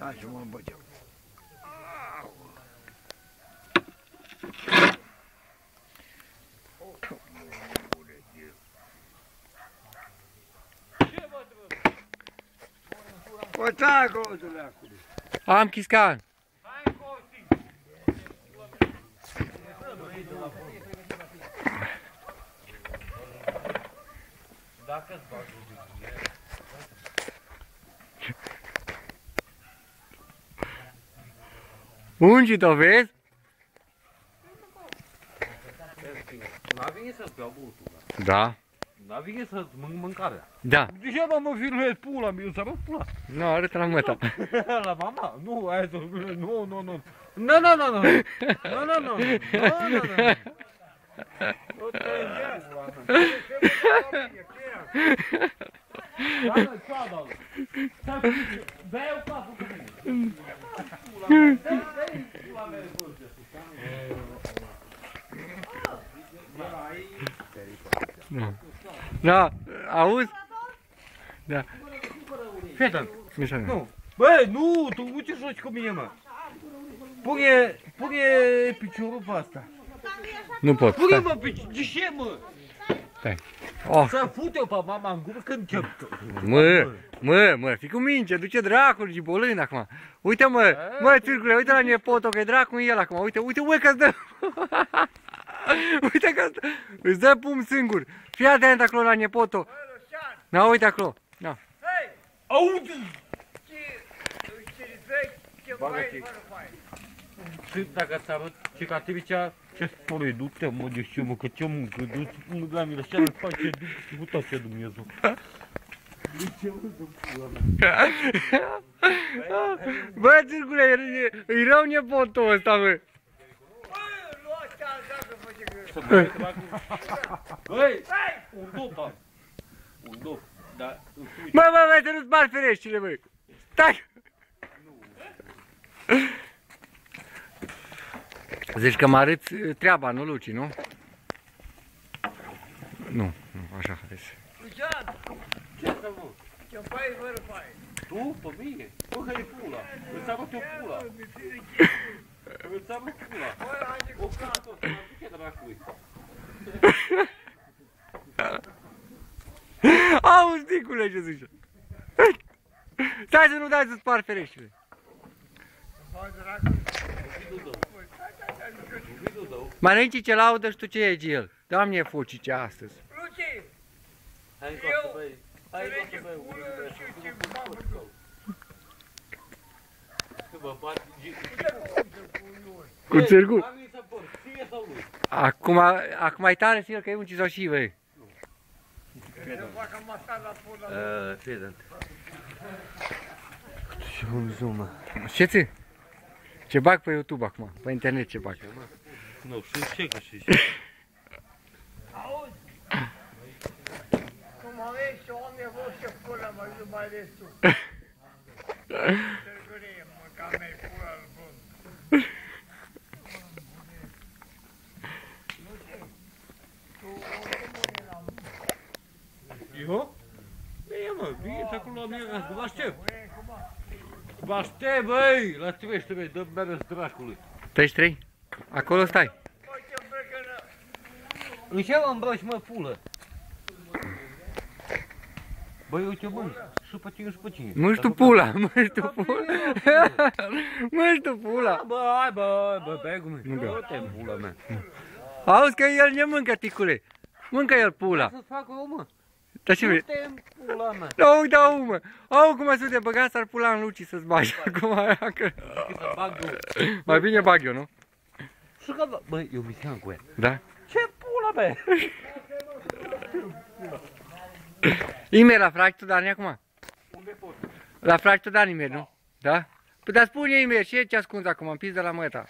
Stai să mă îmbăcem. O taco, dracu. Am chiscan. Dacă-ți bagi Ungi-o, vezi? n-a venit să-ți beau băutura. Da. N-a venit să-ți mănânc mâncarea. Da. De ce mă filmezi pula mea? Să mă pula. Nu, arătă la măta. La mama? Nu, aia să... Nu, nu, nu. Nu, nu, nu, nu. Nu, nu, nu. Nu, nu, nu. Nu te îngeți, oameni. Da-mă, ceadă. Bea-o capul cu mine. Pula mea. Dă-i pula mea de vârste. Da, auzi? Da. Fii Mișa. nu. Băi, nu, tu nu te joci cu mine, mă. Pune piciorul pe asta. Nu pot. Pune, Stai. mă, de ce, mă? Stai. Oh. Să fut-o pe mama în gură când te... Mă, fii cu minge, duce dracul și bolând acum. Uite, mă, țircule, uite la nepotul, că e dracu în el acum. Uite, mă, că-ți dă... Uite că îți dă pum singur. Fii atent acolo la nepotul. Na, uite acolo. Na. Auzi! Și dacă ți arăt cicatricea, ce spune, du-te, mă, de ce, mă, că ce muncă, du-te la mine, așa îl face, du-te, Dumnezeu. Bă, țircule, e rău nepotul ăsta, bă. Băi, un dop, un dop, dar... Bă, să nu spargi fereștile, bă. Stai! Zici că mă arăți treaba, nu, Luci, nu? Nu, așa, hai să... Lucian! Ce să mă? Ce faci, fără faci? Tu, pe mine? Bă, că e pula, îți arăt eu pula. Îți arăt pula. O pula, ce dracului? Auzi, ticule, ce zice? Stai să nu dai să spargi fereștile. Mănânci ce laudă și tu ce e el. Doamne, fucice astăzi. Luci! Hai încoace, băi. Hai încoace, băi. Bă, bate... Cu țârgu. Am venit să porc, ție sau lui? Acum e tare să el că e unci sau și, băi. Fii atent. Ce Dumnezeu, mă. Ce ți? Ce bag pe YouTube acum? Pe internet ce bag? Nu, și ce că și ce? Auzi? Cum aveți și oameni vor ce pula, mă, nu mai ales tu. Târgurie, mă, că am mai pula în bun. Eu? Bine, mă, bine, și acolo la mine, vă aștept. Vă aștept, băi, la Tivește, băi, dă-mi bere-ți dracului. 33? Acolo stai. În ce mă îmbraci, mă, pulă? Băi, uite, băi, și pe tine și pe cine. Măși tu pula, măși tu pula. Măși tu pula. Bă, hai, bă, băi, cum e? Nu beau. Du-te, pula mea. Auzi că el ne mâncă, ticule. Mâncă el pula. Să-ți fac eu, mă. Dar ce vrei? Du-te, pula mea. Da, mă. Au cum să te băga, s-ar pula în Luci să-ți bagi acum. Să bag eu. Mai bine bag eu, nu? Și că, băi, eu mi-am cu el. Da? Ce pula, bă? Imer la fragi tu, Dani, acum? Unde pot? La fragi tu, Dani, Imer, nu? Da? Păi dar spune Imer, ce ascunzi acum? Îmi piți de la măta.